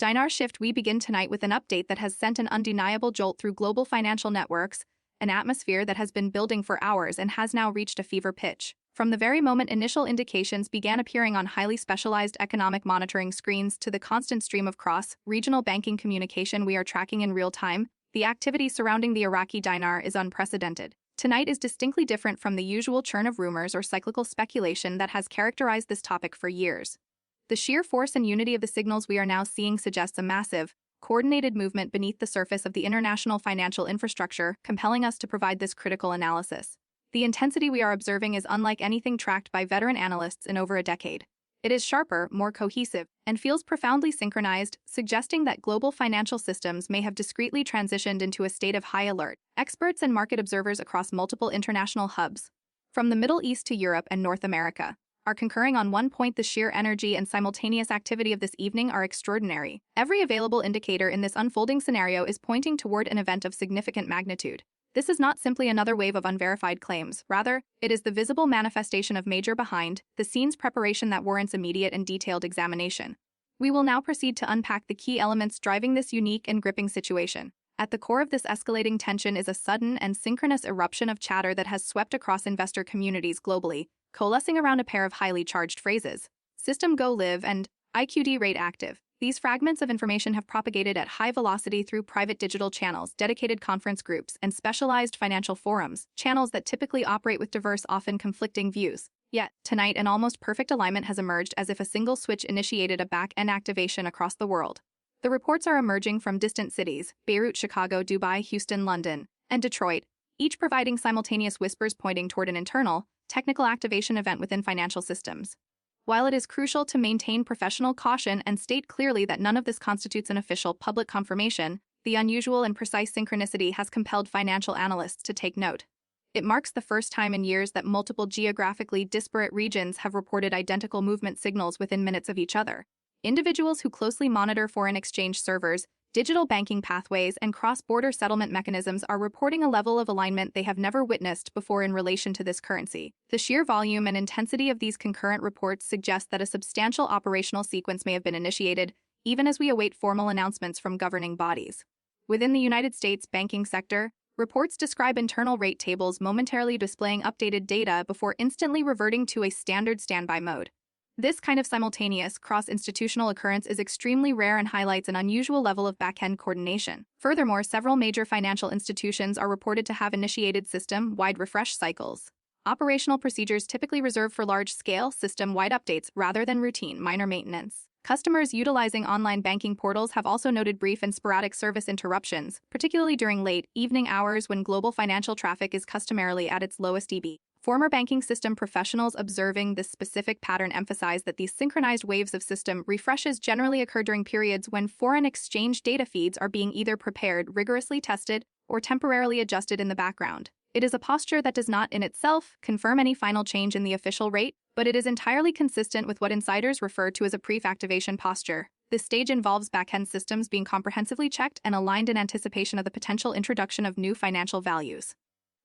Dinar Shift. We begin tonight with an update that has sent an undeniable jolt through global financial networks, an atmosphere that has been building for hours and has now reached a fever pitch. From the very moment initial indications began appearing on highly specialized economic monitoring screens to the constant stream of cross-regional banking communication we are tracking in real time, the activity surrounding the Iraqi dinar is unprecedented. Tonight is distinctly different from the usual churn of rumors or cyclical speculation that has characterized this topic for years. The sheer force and unity of the signals we are now seeing suggests a massive, coordinated movement beneath the surface of the international financial infrastructure, compelling us to provide this critical analysis. The intensity we are observing is unlike anything tracked by veteran analysts in over a decade. It is sharper, more cohesive, and feels profoundly synchronized, suggesting that global financial systems may have discreetly transitioned into a state of high alert. Experts and market observers across multiple international hubs, from the Middle East to Europe and North America, are concurring on one point: the sheer energy and simultaneous activity of this evening are extraordinary. Every available indicator in this unfolding scenario is pointing toward an event of significant magnitude. This is not simply another wave of unverified claims. Rather, it is the visible manifestation of major behind-the-scenes preparation that warrants immediate and detailed examination. We will now proceed to unpack the key elements driving this unique and gripping situation. At the core of this escalating tension is a sudden and synchronous eruption of chatter that has swept across investor communities globally, coalescing around a pair of highly charged phrases: System Go Live and IQD Rate Active. These fragments of information have propagated at high velocity through private digital channels, dedicated conference groups, and specialized financial forums, channels that typically operate with diverse, often conflicting views. Yet, tonight an almost perfect alignment has emerged, as if a single switch initiated a back-end activation across the world. The reports are emerging from distant cities: Beirut, Chicago, Dubai, Houston, London, and Detroit, each providing simultaneous whispers pointing toward an internal, technical activation event within financial systems. While it is crucial to maintain professional caution and state clearly that none of this constitutes an official public confirmation, the unusual and precise synchronicity has compelled financial analysts to take note. It marks the first time in years that multiple geographically disparate regions have reported identical movement signals within minutes of each other. Individuals who closely monitor foreign exchange servers, digital banking pathways, and cross-border settlement mechanisms are reporting a level of alignment they have never witnessed before in relation to this currency. The sheer volume and intensity of these concurrent reports suggest that a substantial operational sequence may have been initiated, even as we await formal announcements from governing bodies. Within the United States banking sector, reports describe internal rate tables momentarily displaying updated data before instantly reverting to a standard standby mode. This kind of simultaneous, cross-institutional occurrence is extremely rare and highlights an unusual level of back-end coordination. Furthermore, several major financial institutions are reported to have initiated system-wide refresh cycles, operational procedures typically reserved for large-scale, system-wide updates rather than routine, minor maintenance. Customers utilizing online banking portals have also noted brief and sporadic service interruptions, particularly during late evening hours when global financial traffic is customarily at its lowest EB. Former banking system professionals observing this specific pattern emphasize that these synchronized waves of system refreshes generally occur during periods when foreign exchange data feeds are being either prepared, rigorously tested, or temporarily adjusted in the background. It is a posture that does not in itself confirm any final change in the official rate, but it is entirely consistent with what insiders refer to as a pre-activation posture. This stage involves back-end systems being comprehensively checked and aligned in anticipation of the potential introduction of new financial values.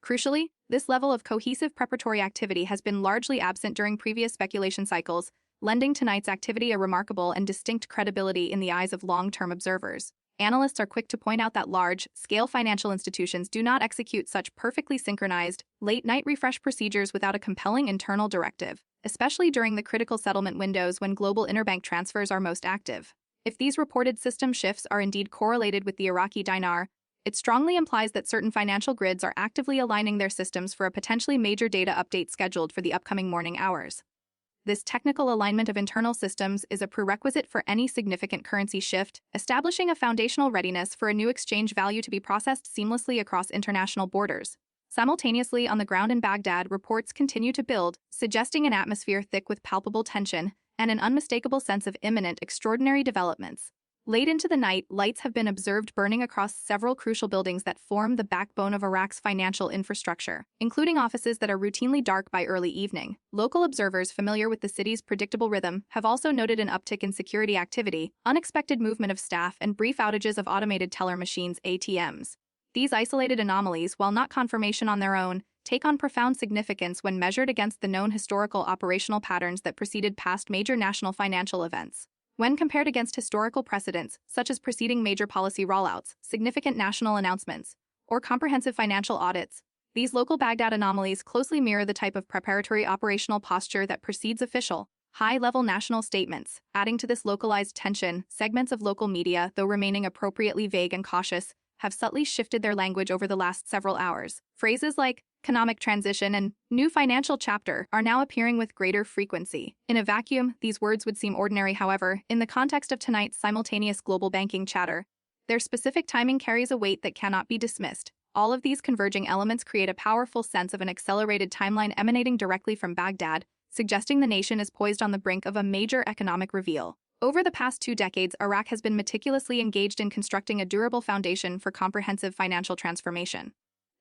Crucially, this level of cohesive preparatory activity has been largely absent during previous speculation cycles, lending tonight's activity a remarkable and distinct credibility in the eyes of long-term observers. Analysts are quick to point out that large-scale financial institutions do not execute such perfectly synchronized, late-night refresh procedures without a compelling internal directive, especially during the critical settlement windows when global interbank transfers are most active. If these reported system shifts are indeed correlated with the Iraqi dinar, it strongly implies that certain financial grids are actively aligning their systems for a potentially major data update scheduled for the upcoming morning hours. This technical alignment of internal systems is a prerequisite for any significant currency shift, establishing a foundational readiness for a new exchange value to be processed seamlessly across international borders. Simultaneously, on the ground in Baghdad, reports continue to build, suggesting an atmosphere thick with palpable tension and an unmistakable sense of imminent, extraordinary developments. Late into the night, lights have been observed burning across several crucial buildings that form the backbone of Iraq's financial infrastructure, including offices that are routinely dark by early evening. Local observers familiar with the city's predictable rhythm have also noted an uptick in security activity, unexpected movement of staff, and brief outages of automated teller machines (ATMs). These isolated anomalies, while not confirmation on their own, take on profound significance when measured against the known historical operational patterns that preceded past major national financial events. When compared against historical precedents, such as preceding major policy rollouts, significant national announcements, or comprehensive financial audits, these local Baghdad anomalies closely mirror the type of preparatory operational posture that precedes official, high-level national statements. Adding to this localized tension, segments of local media, though remaining appropriately vague and cautious, have subtly shifted their language over the last several hours. Phrases like economic transition and new financial chapter are now appearing with greater frequency. In a vacuum, these words would seem ordinary. However, in the context of tonight's simultaneous global banking chatter, their specific timing carries a weight that cannot be dismissed. All of these converging elements create a powerful sense of an accelerated timeline emanating directly from Baghdad, suggesting the nation is poised on the brink of a major economic reveal. Over the past 2 decades, Iraq has been meticulously engaged in constructing a durable foundation for comprehensive financial transformation.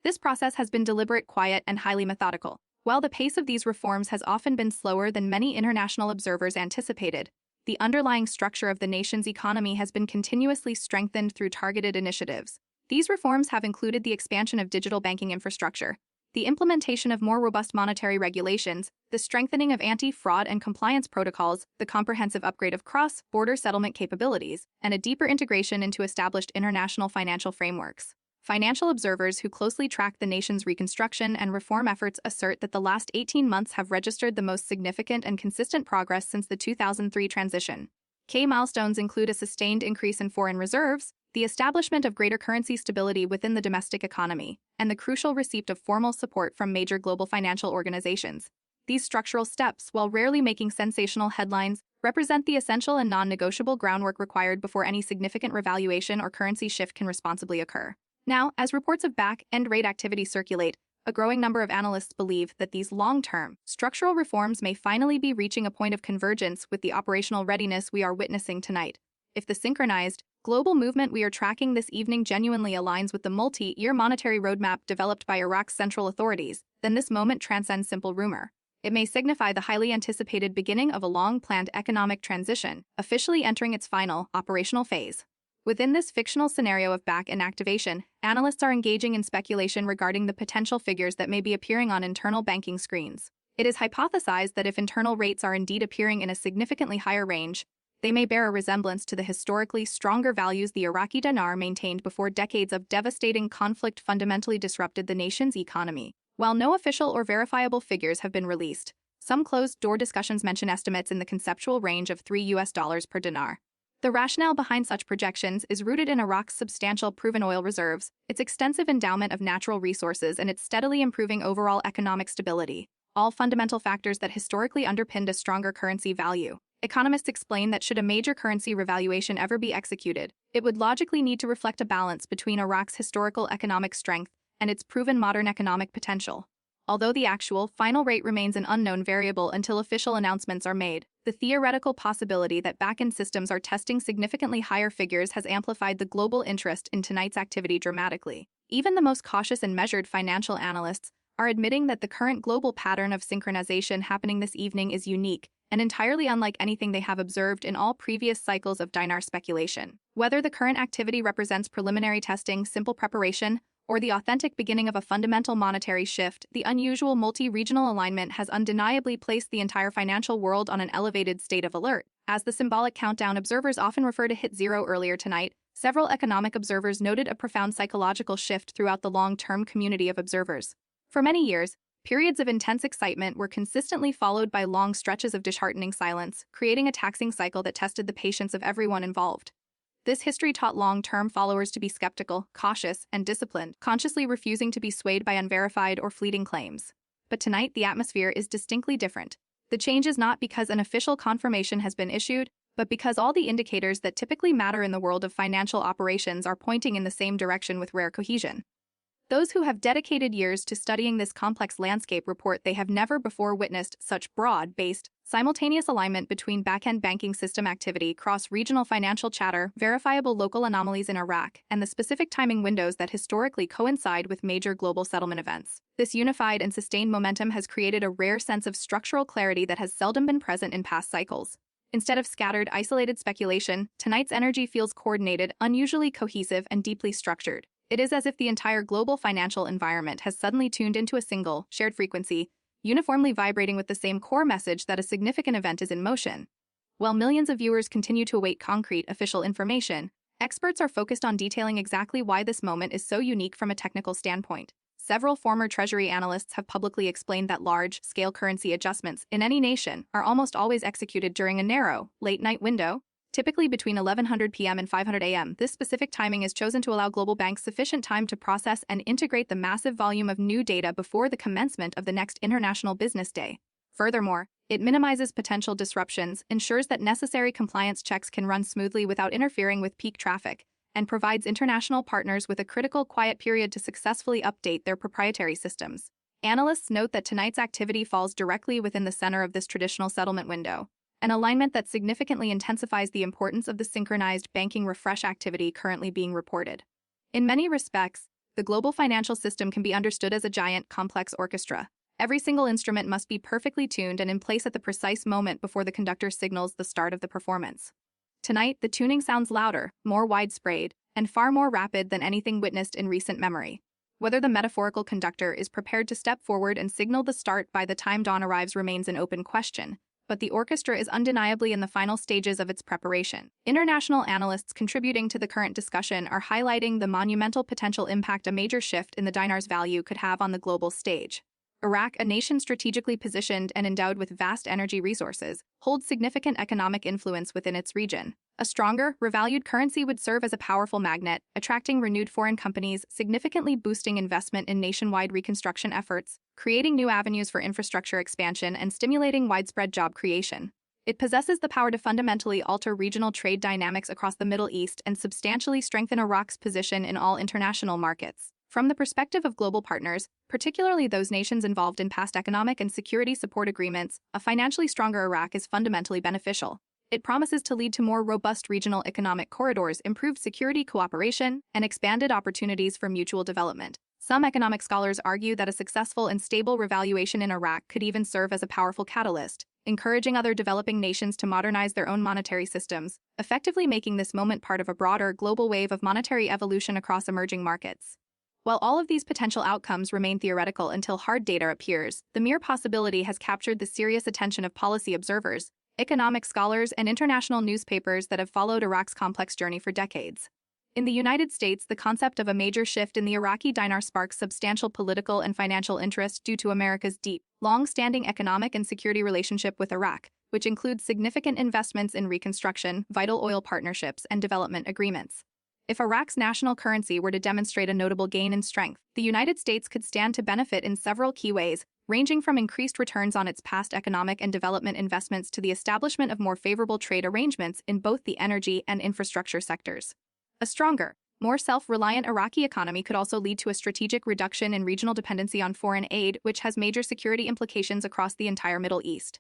This process has been deliberate, quiet, and highly methodical. While the pace of these reforms has often been slower than many international observers anticipated, the underlying structure of the nation's economy has been continuously strengthened through targeted initiatives. These reforms have included the expansion of digital banking infrastructure, the implementation of more robust monetary regulations, the strengthening of anti-fraud and compliance protocols, the comprehensive upgrade of cross-border settlement capabilities, and a deeper integration into established international financial frameworks. Financial observers who closely track the nation's reconstruction and reform efforts assert that the last 18 months have registered the most significant and consistent progress since the 2003 transition. Key milestones include a sustained increase in foreign reserves, the establishment of greater currency stability within the domestic economy, and the crucial receipt of formal support from major global financial organizations. These structural steps, while rarely making sensational headlines, represent the essential and non-negotiable groundwork required before any significant revaluation or currency shift can responsibly occur. Now, as reports of back-end rate activity circulate, a growing number of analysts believe that these long-term, structural reforms may finally be reaching a point of convergence with the operational readiness we are witnessing tonight. If the synchronized, global movement we are tracking this evening genuinely aligns with the multi-year monetary roadmap developed by Iraq's central authorities, then this moment transcends simple rumor. It may signify the highly anticipated beginning of a long-planned economic transition, officially entering its final, operational phase. Within this fictional scenario of back-end activation, analysts are engaging in speculation regarding the potential figures that may be appearing on internal banking screens. It is hypothesized that if internal rates are indeed appearing in a significantly higher range, they may bear a resemblance to the historically stronger values the Iraqi Dinar maintained before decades of devastating conflict fundamentally disrupted the nation's economy. While no official or verifiable figures have been released, some closed-door discussions mention estimates in the conceptual range of $3 per dinar. The rationale behind such projections is rooted in Iraq's substantial proven oil reserves, its extensive endowment of natural resources, and its steadily improving overall economic stability, all fundamental factors that historically underpinned a stronger currency value. Economists explain that should a major currency revaluation ever be executed, it would logically need to reflect a balance between Iraq's historical economic strength and its proven modern economic potential. Although the actual, final rate remains an unknown variable until official announcements are made, the theoretical possibility that back-end systems are testing significantly higher figures has amplified the global interest in tonight's activity dramatically. Even the most cautious and measured financial analysts are admitting that the current global pattern of synchronization happening this evening is unique and entirely unlike anything they have observed in all previous cycles of dinar speculation. Whether the current activity represents preliminary testing, simple preparation, or the authentic beginning of a fundamental monetary shift, the unusual multi-regional alignment has undeniably placed the entire financial world on an elevated state of alert. As the symbolic countdown observers often refer to hit zero earlier tonight, several economic observers noted a profound psychological shift throughout the long-term community of observers. For many years, periods of intense excitement were consistently followed by long stretches of disheartening silence, creating a taxing cycle that tested the patience of everyone involved. This history taught long-term followers to be skeptical, cautious, and disciplined, consciously refusing to be swayed by unverified or fleeting claims. But tonight, the atmosphere is distinctly different. The change is not because an official confirmation has been issued, but because all the indicators that typically matter in the world of financial operations are pointing in the same direction with rare cohesion. Those who have dedicated years to studying this complex landscape report they have never before witnessed such broad-based, simultaneous alignment between back-end banking system activity, cross-regional financial chatter, verifiable local anomalies in Iraq, and the specific timing windows that historically coincide with major global settlement events. This unified and sustained momentum has created a rare sense of structural clarity that has seldom been present in past cycles. Instead of scattered, isolated speculation, tonight's energy feels coordinated, unusually cohesive, and deeply structured. It is as if the entire global financial environment has suddenly tuned into a single, shared frequency, uniformly vibrating with the same core message that a significant event is in motion. While millions of viewers continue to await concrete, official information, experts are focused on detailing exactly why this moment is so unique from a technical standpoint. Several former Treasury analysts have publicly explained that large-scale currency adjustments in any nation are almost always executed during a narrow, late-night window, typically between 1100 p.m. and 500 a.m. This specific timing is chosen to allow global banks sufficient time to process and integrate the massive volume of new data before the commencement of the next International Business Day. Furthermore, it minimizes potential disruptions, ensures that necessary compliance checks can run smoothly without interfering with peak traffic, and provides international partners with a critical quiet period to successfully update their proprietary systems. Analysts note that tonight's activity falls directly within the center of this traditional settlement window, an alignment that significantly intensifies the importance of the synchronized banking refresh activity currently being reported. In many respects, the global financial system can be understood as a giant, complex orchestra. Every single instrument must be perfectly tuned and in place at the precise moment before the conductor signals the start of the performance. Tonight, the tuning sounds louder, more widespread, and far more rapid than anything witnessed in recent memory. Whether the metaphorical conductor is prepared to step forward and signal the start by the time dawn arrives remains an open question, but the orchestra is undeniably in the final stages of its preparation. International analysts contributing to the current discussion are highlighting the monumental potential impact a major shift in the dinar's value could have on the global stage. Iraq, a nation strategically positioned and endowed with vast energy resources, holds significant economic influence within its region. A stronger, revalued currency would serve as a powerful magnet, attracting renewed foreign companies, significantly boosting investment in nationwide reconstruction efforts, creating new avenues for infrastructure expansion, and stimulating widespread job creation. It possesses the power to fundamentally alter regional trade dynamics across the Middle East and substantially strengthen Iraq's position in all international markets. From the perspective of global partners, particularly those nations involved in past economic and security support agreements, a financially stronger Iraq is fundamentally beneficial. It promises to lead to more robust regional economic corridors, improved security cooperation, and expanded opportunities for mutual development. Some economic scholars argue that a successful and stable revaluation in Iraq could even serve as a powerful catalyst, encouraging other developing nations to modernize their own monetary systems, effectively making this moment part of a broader global wave of monetary evolution across emerging markets. While all of these potential outcomes remain theoretical until hard data appears, the mere possibility has captured the serious attention of policy observers, economic scholars, and international newspapers that have followed Iraq's complex journey for decades. In the United States, the concept of a major shift in the Iraqi dinar sparks substantial political and financial interest due to America's deep, long-standing economic and security relationship with Iraq, which includes significant investments in reconstruction, vital oil partnerships, and development agreements. If Iraq's national currency were to demonstrate a notable gain in strength, the United States could stand to benefit in several key ways, ranging from increased returns on its past economic and development investments to the establishment of more favorable trade arrangements in both the energy and infrastructure sectors. A stronger, more self-reliant Iraqi economy could also lead to a strategic reduction in regional dependency on foreign aid, which has major security implications across the entire Middle East.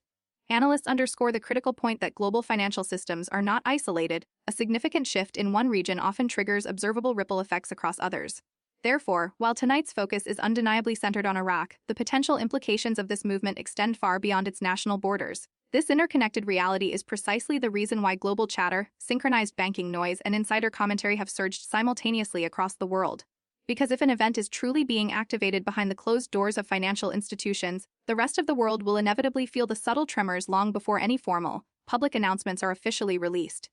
Analysts underscore the critical point that global financial systems are not isolated. A significant shift in one region often triggers observable ripple effects across others. Therefore, while tonight's focus is undeniably centered on Iraq, the potential implications of this movement extend far beyond its national borders. This interconnected reality is precisely the reason why global chatter, synchronized banking noise, and insider commentary have surged simultaneously across the world. Because if an event is truly being activated behind the closed doors of financial institutions, the rest of the world will inevitably feel the subtle tremors long before any formal, public announcements are officially released.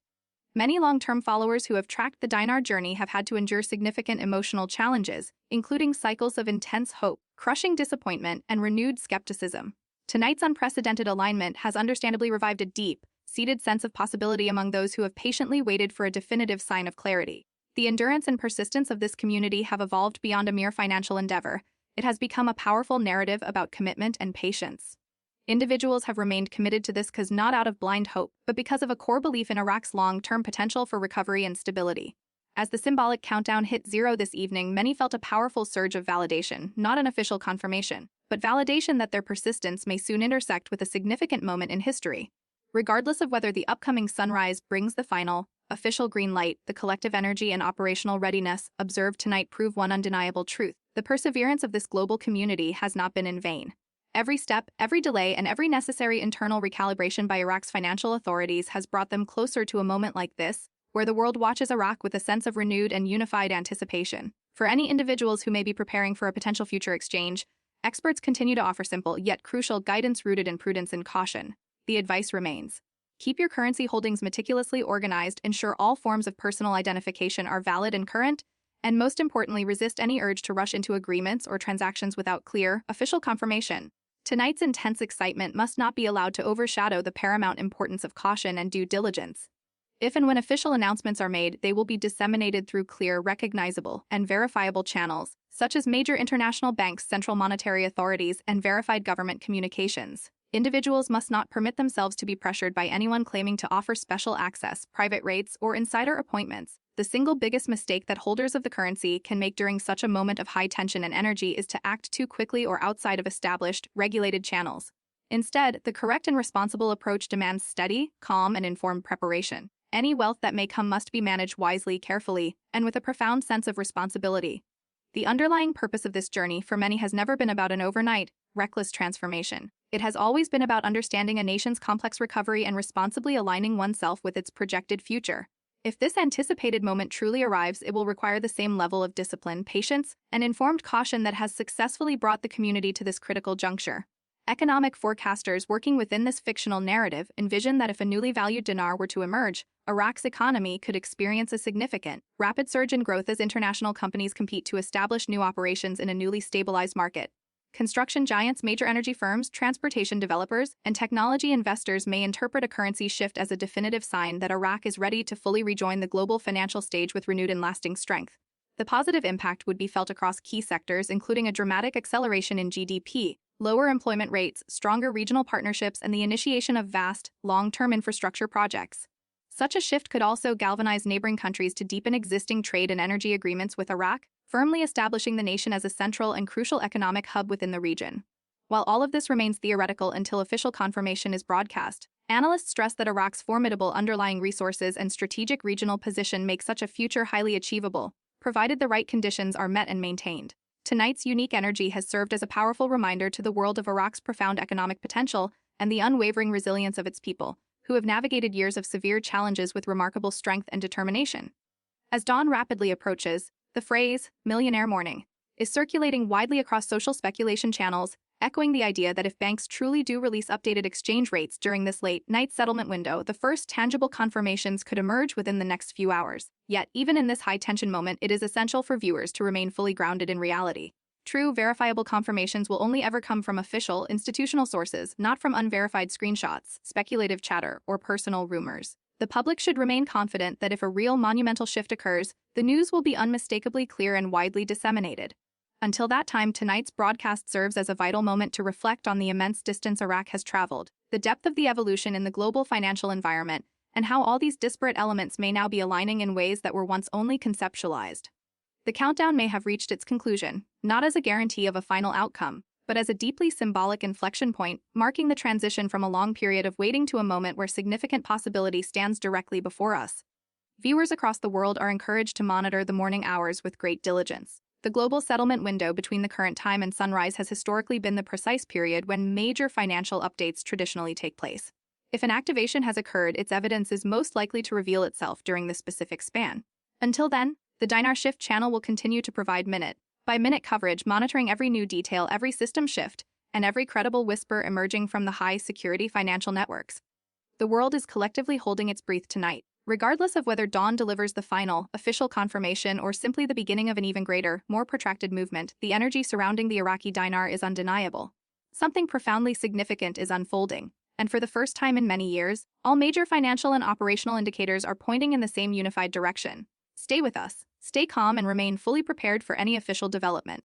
Many long-term followers who have tracked the dinar journey have had to endure significant emotional challenges, including cycles of intense hope, crushing disappointment, and renewed skepticism. Tonight's unprecedented alignment has understandably revived a deep-seated sense of possibility among those who have patiently waited for a definitive sign of clarity. The endurance and persistence of this community have evolved beyond a mere financial endeavor. It has become a powerful narrative about commitment and patience. Individuals have remained committed to this cause not out of blind hope, but because of a core belief in Iraq's long-term potential for recovery and stability. As the symbolic countdown hit zero this evening, many felt a powerful surge of validation, not an official confirmation, but validation that their persistence may soon intersect with a significant moment in history. Regardless of whether the upcoming sunrise brings the final, official green light, the collective energy and operational readiness observed tonight prove one undeniable truth. The perseverance of this global community has not been in vain. Every step, every delay, and every necessary internal recalibration by Iraq's financial authorities has brought them closer to a moment like this, where the world watches Iraq with a sense of renewed and unified anticipation. For any individuals who may be preparing for a potential future exchange, experts continue to offer simple yet crucial guidance rooted in prudence and caution. The advice remains: Keep your currency holdings meticulously organized, ensure all forms of personal identification are valid and current, and most importantly, resist any urge to rush into agreements or transactions without clear, official confirmation. Tonight's intense excitement must not be allowed to overshadow the paramount importance of caution and due diligence. If and when official announcements are made, they will be disseminated through clear, recognizable, and verifiable channels, such as major international banks, central monetary authorities, and verified government communications. Individuals must not permit themselves to be pressured by anyone claiming to offer special access, private rates, or insider appointments. The single biggest mistake that holders of the currency can make during such a moment of high tension and energy is to act too quickly or outside of established, regulated channels. Instead, the correct and responsible approach demands steady, calm, and informed preparation. Any wealth that may come must be managed wisely, carefully, and with a profound sense of responsibility. The underlying purpose of this journey for many has never been about an overnight, reckless transformation. It has always been about understanding a nation's complex recovery and responsibly aligning oneself with its projected future. If this anticipated moment truly arrives, it will require the same level of discipline, patience, and informed caution that has successfully brought the community to this critical juncture. Economic forecasters working within this fictional narrative envision that if a newly valued dinar were to emerge, Iraq's economy could experience a significant, rapid surge in growth as international companies compete to establish new operations in a newly stabilized market. Construction giants, major energy firms, transportation developers, and technology investors may interpret a currency shift as a definitive sign that Iraq is ready to fully rejoin the global financial stage with renewed and lasting strength. The positive impact would be felt across key sectors, including a dramatic acceleration in GDP, lower employment rates, stronger regional partnerships, and the initiation of vast, long-term infrastructure projects. Such a shift could also galvanize neighboring countries to deepen existing trade and energy agreements with Iraq, firmly establishing the nation as a central and crucial economic hub within the region. While all of this remains theoretical until official confirmation is broadcast, analysts stress that Iraq's formidable underlying resources and strategic regional position make such a future highly achievable, provided the right conditions are met and maintained. Tonight's unique energy has served as a powerful reminder to the world of Iraq's profound economic potential and the unwavering resilience of its people, who have navigated years of severe challenges with remarkable strength and determination. As dawn rapidly approaches, the phrase, "millionaire morning," is circulating widely across social speculation channels, echoing the idea that if banks truly do release updated exchange rates during this late-night settlement window, the first tangible confirmations could emerge within the next few hours. Yet, even in this high-tension moment, it is essential for viewers to remain fully grounded in reality. True, verifiable confirmations will only ever come from official, institutional sources, not from unverified screenshots, speculative chatter, or personal rumors. The public should remain confident that if a real monumental shift occurs, the news will be unmistakably clear and widely disseminated. Until that time, tonight's broadcast serves as a vital moment to reflect on the immense distance Iraq has traveled, the depth of the evolution in the global financial environment, and how all these disparate elements may now be aligning in ways that were once only conceptualized. The countdown may have reached its conclusion, not as a guarantee of a final outcome, but as a deeply symbolic inflection point, marking the transition from a long period of waiting to a moment where significant possibility stands directly before us. Viewers across the world are encouraged to monitor the morning hours with great diligence. The global settlement window between the current time and sunrise has historically been the precise period when major financial updates traditionally take place. If an activation has occurred, its evidence is most likely to reveal itself during this specific span. Until then, the Dinar Shift channel will continue to provide minute-by-minute coverage, monitoring every new detail, every system shift, and every credible whisper emerging from the high-security financial networks. The world is collectively holding its breath tonight. Regardless of whether dawn delivers the final, official confirmation or simply the beginning of an even greater, more protracted movement, the energy surrounding the Iraqi dinar is undeniable. Something profoundly significant is unfolding, and for the first time in many years, all major financial and operational indicators are pointing in the same unified direction. Stay with us, stay calm, and remain fully prepared for any official development.